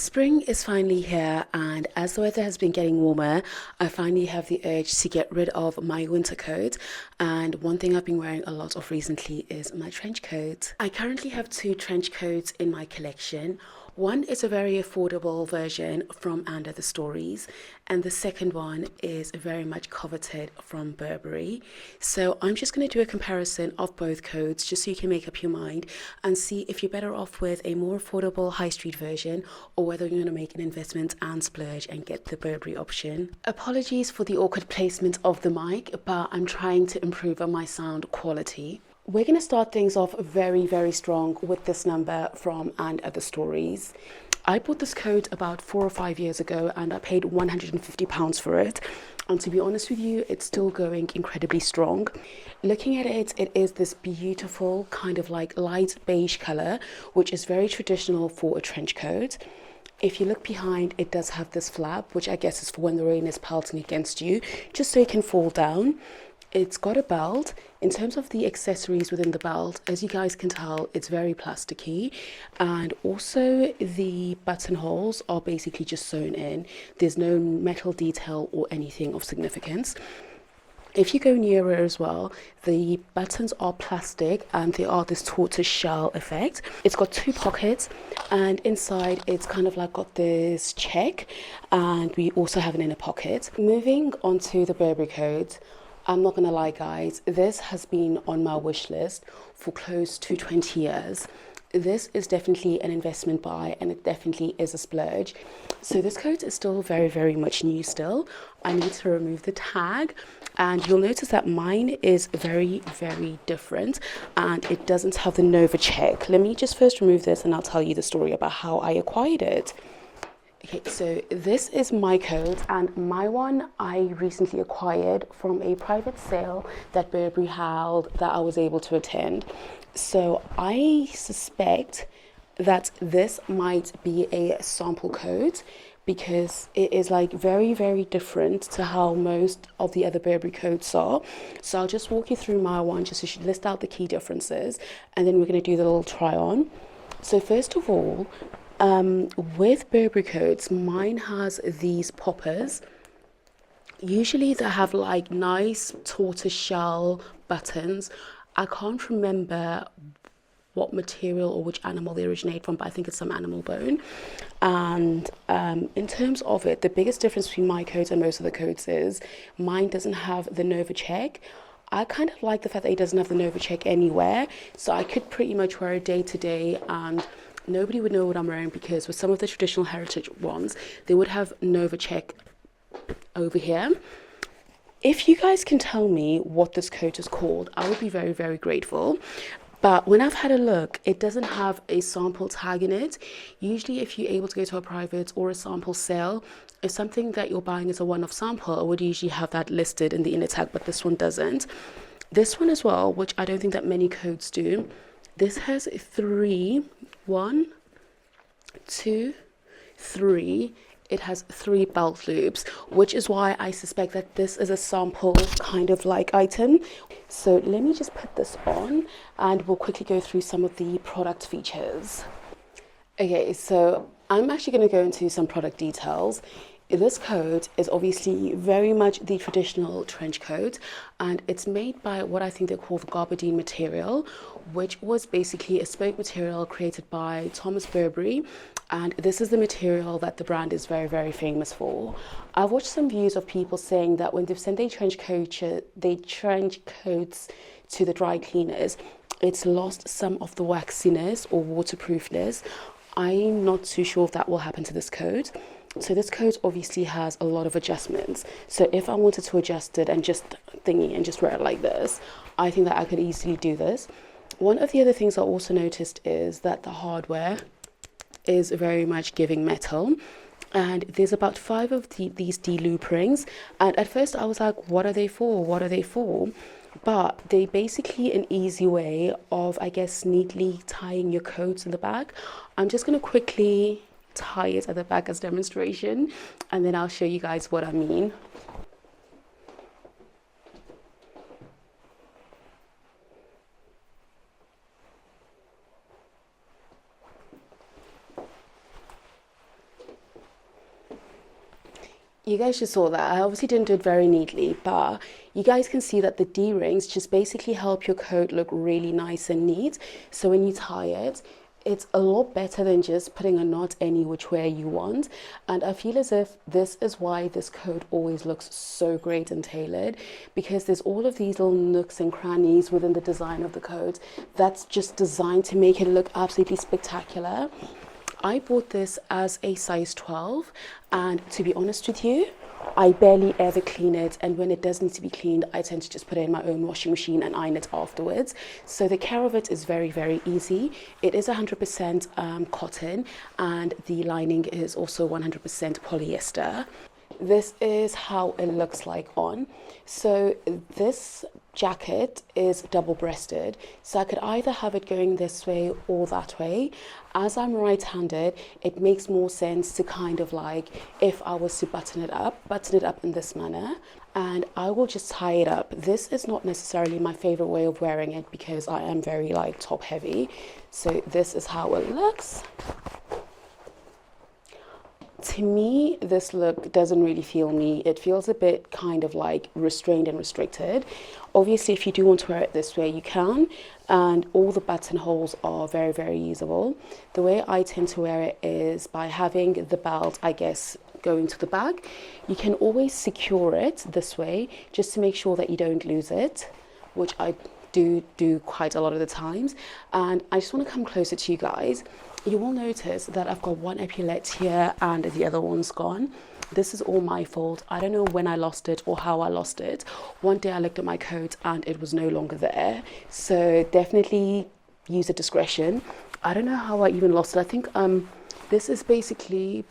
Spring is finally here, and as the weather has been getting warmer, I finally have the urge to get rid of my winter coat. And one thing I've been wearing a lot of recently is my trench coat. I currently have two trench coats in my collection. One is a very affordable version from Under the Stories, and the second one is very much coveted from Burberry. So I'm just going to do a comparison of both coats just so you can make up your mind and see if you're better off with a more affordable high street version or whether you're going to make an investment and splurge and get the Burberry option. Apologies for the awkward placement of the mic, but I'm trying to improve on my sound quality. We're going to start things off very, very strong with this number from And Other Stories. I bought this coat about 4 or 5 years ago and I paid £150 for it. And to be honest with you, it's still going incredibly strong. Looking at it, it is this beautiful kind of like light beige colour, which is very traditional for a trench coat. If you look behind, it does have this flap, which I guess is for when the rain is pelting against you, just so it can fall down. It's got a belt. In terms of the accessories within the belt, as you guys can tell, it's very plasticky, and also the buttonholes are basically just sewn in. There's no metal detail or anything of significance. If you go nearer as well, the buttons are plastic and they are this tortoise shell effect. It's got two pockets, and inside it's kind of like got this check, and we also have an inner pocket. Moving on to the Burberry coat, I'm not gonna lie guys, this has been on my wish list for close to 20 years. This is definitely an investment buy and it definitely is a splurge. So this coat is still very, very much new still. I need to remove the tag, and you'll notice that mine is very, very different and it doesn't have the Nova check. Let me just first remove this and I'll tell you the story about how I acquired it. Okay, so this is my coat, and my one I recently acquired from a private sale that Burberry held that I was able to attend. So I suspect that this might be a sample coat because it is like very, very different to how most of the other Burberry coats are. So I'll just walk you through my one just so you list out the key differences, and then we're going to do the little try on. So first of all, with Burberry coats, mine has these poppers. Usually they have like nice tortoise shell buttons. I can't remember what material or which animal they originate from, but I think it's some animal bone. And in terms of it, the biggest difference between my coat and most of the coats is mine doesn't have the Nova check. I kind of like the fact that it doesn't have the Nova check anywhere, so I could pretty much wear it day to day and nobody would know what I'm wearing, because with some of the traditional heritage ones, they would have Nova check over here. If you guys can tell me what this coat is called, I would be very, very grateful. But when I've had a look, it doesn't have a sample tag in it. Usually if you're able to go to a private or a sample sale, if something that you're buying is a one-off sample, I would usually have that listed in the inner tag, but this one doesn't. This one as well, which I don't think that many coats do, this has one, two, three. It has 3 belt loops, which is why I suspect that this is a sample kind of like item. So let me just put this on and we'll quickly go through some of the product features. Okay, so I'm actually going to go into some product details. This coat is obviously very much the traditional trench coat, and it's made by what I think they call the gabardine material, which was basically a spoke material created by Thomas Burberry, and this is the material that the brand is very, very famous for. I've watched some views of people saying that when they've sent their trench coats to the dry cleaners, it's lost some of the waxiness or waterproofness. I'm not too sure if that will happen to this coat. So this coat obviously has a lot of adjustments. So if I wanted to adjust it and just wear it like this, I think that I could easily do this. One of the other things I also noticed is that the hardware is very much giving metal. And there's about 5 of these D-loop rings. And at first I was like, what are they for? What are they for? But they basically an easy way of, I guess, neatly tying your coats in the back. I'm just going to quickly tie it at the back as demonstration, and then I'll show you guys what I mean. You guys just saw that. I obviously didn't do it very neatly, but you guys can see that the D-rings just basically help your coat look really nice and neat. So when you tie it, it's a lot better than just putting a knot any which way you want. And I feel as if this is why this coat always looks so great and tailored, because there's all of these little nooks and crannies within the design of the coat that's just designed to make it look absolutely spectacular. I bought this as a size 12, and to be honest with you, I barely ever clean it, and when it does need to be cleaned, I tend to just put it in my own washing machine and iron it afterwards. So the care of it is very, very easy. It is 100% cotton, and the lining is also 100% polyester. This is how it looks like on. So this jacket is double-breasted, so I could either have it going this way or that way. As I'm right-handed, it makes more sense to kind of like, if I was to button it up in this manner, and I will just tie it up. This is not necessarily my favorite way of wearing it because I am very like top heavy. So this is how it looks. To me, this look doesn't really feel me. It feels a bit kind of like restrained and restricted. Obviously, if you do want to wear it this way, you can. And all the buttonholes are very, very usable. The way I tend to wear it is by having the belt, I guess, going to the back. You can always secure it this way, just to make sure that you don't lose it, which I do quite a lot of the times. And I just want to come closer to you guys. You will notice that I've got one epaulette here and the other one's gone. This is all my fault. I don't know when I lost it or how I lost it. One day I looked at my coat and it was no longer there. So definitely use a discretion. I don't know how I even lost it. I think this is basically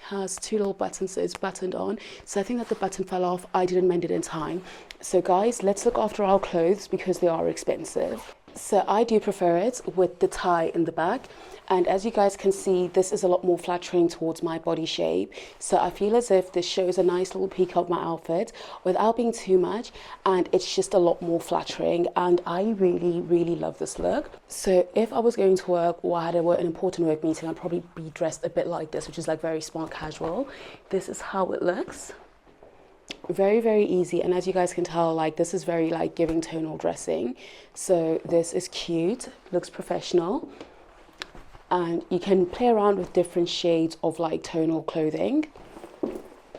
has two little buttons, so it's buttoned on. So I think that the button fell off. I didn't mend it in time. So guys, let's look after our clothes because they are expensive. So I do prefer it with the tie in the back. And as you guys can see, this is a lot more flattering towards my body shape. So I feel as if this shows a nice little peek of my outfit without being too much. And it's just a lot more flattering. And I really, really love this look. So if I was going to work or I had an important work meeting, I'd probably be dressed a bit like this, which is like very smart casual. This is how it looks. Very, very easy. And as you guys can tell, like this is very like giving tonal dressing. So this is cute, looks professional. And you can play around with different shades of like tonal clothing.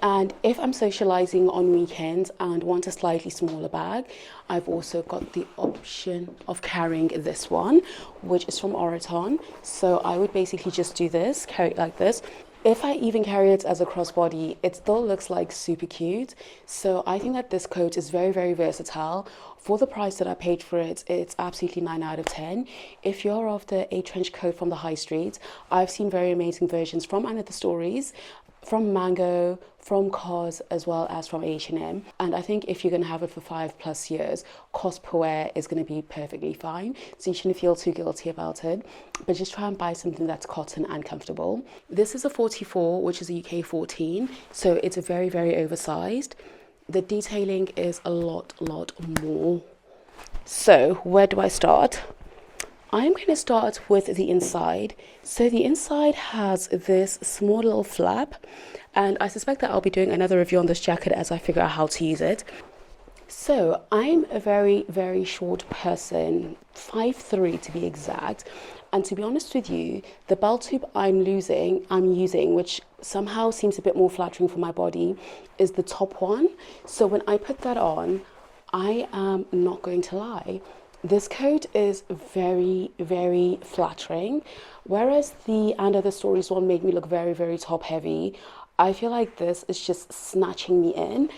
And if I'm socializing on weekends and want a slightly smaller bag, I've also got the option of carrying this one, which is from Oraton. So I would basically just do this, carry it like this. If I even carry it as a crossbody, it still looks like super cute. So I think that this coat is very, very versatile. For the price that I paid for it, it's absolutely 9 out of 10. If you're after a trench coat from the high street, I've seen very amazing versions from Another Stories, from Mango, from COS, as well as from H&M. And I think if you're going to have it for 5+ years, cost per wear is going to be perfectly fine. So you shouldn't feel too guilty about it. But just try and buy something that's cotton and comfortable. This is a 44, which is a UK 14. So it's a very, very oversized. The detailing is a lot more. So where do I start? I'm going to start with the inside. So the inside has this small little flap, and I suspect that I'll be doing another review on this jacket as I figure out how to use it. So I'm a very, very short person, 5'3" to be exact. And to be honest with you, the belt tube I'm using, which somehow seems a bit more flattering for my body, is the top one. So when I put that on, I am not going to lie, this coat is very, very flattering. Whereas the And Other Stories one made me look very, very top heavy, I feel like this is just snatching me in.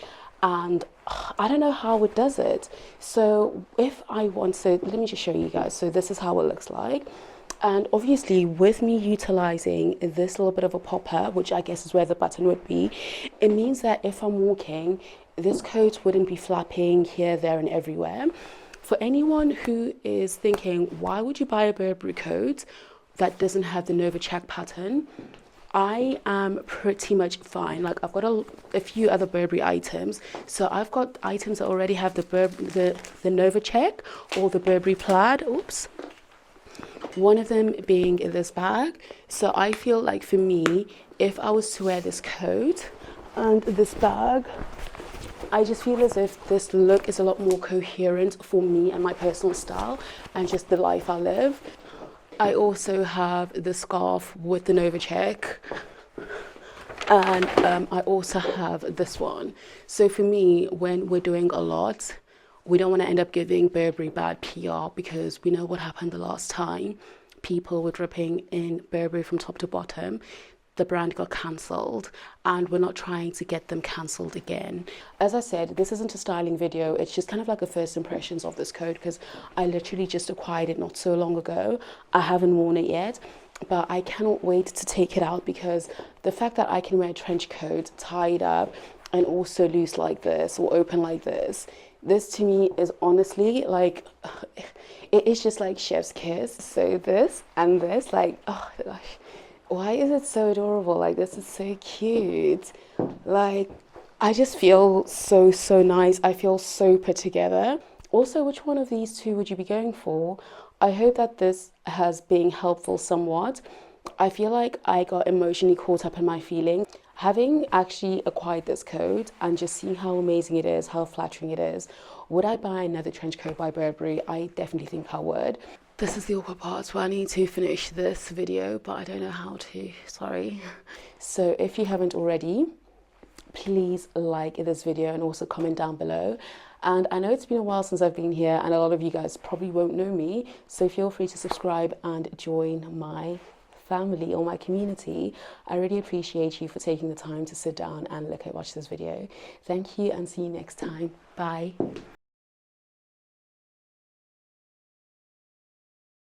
And I don't know how it does it. So if I want to, let me just show you guys. So this is how it looks like. And obviously with me utilizing this little bit of a popper, which I guess is where the button would be, it means that if I'm walking, this coat wouldn't be flapping here, there and everywhere. For anyone who is thinking, why would you buy a Burberry coat that doesn't have the Nova check pattern? I am pretty much fine. Like I've got a few other Burberry items. So I've got items that already have the Nova check or the Burberry plaid. Oops. One of them being in this bag. So I feel like for me, if I was to wear this coat, and this bag. I just feel as if this look is a lot more coherent for me and my personal style and just the life I live. I also have the scarf with the Nova check, and I also have this one. So for me, when we're doing a lot, we don't want to end up giving Burberry bad PR, because we know what happened the last time. People were dripping in Burberry from top to bottom. The brand got cancelled, and we're not trying to get them cancelled again. As I said, this isn't a styling video, it's just kind of like a first impressions of this coat, because I literally just acquired it not so long ago. I haven't worn it yet, but I cannot wait to take it out, because the fact that I can wear a trench coat tied up and also loose like this or open like this to me is honestly like, it is just like chef's kiss. So this and this, like, oh gosh, why is it so adorable? Like, this is so cute. Like, I just feel so nice. I feel so put together. Also, which one of these two would you be going for? I hope that this has been helpful somewhat. I feel like I got emotionally caught up in my feelings. Having actually acquired this coat and just seeing how amazing it is, how flattering it is, would I buy another trench coat by Burberry? I definitely think I would. This is the awkward part where I need to finish this video, but I don't know how to, sorry. So if you haven't already, please like this video and also comment down below. And I know it's been a while since I've been here and a lot of you guys probably won't know me, so feel free to subscribe and join my family or my community. I really appreciate you for taking the time to sit down and watch this video. Thank you, and see you next time. Bye.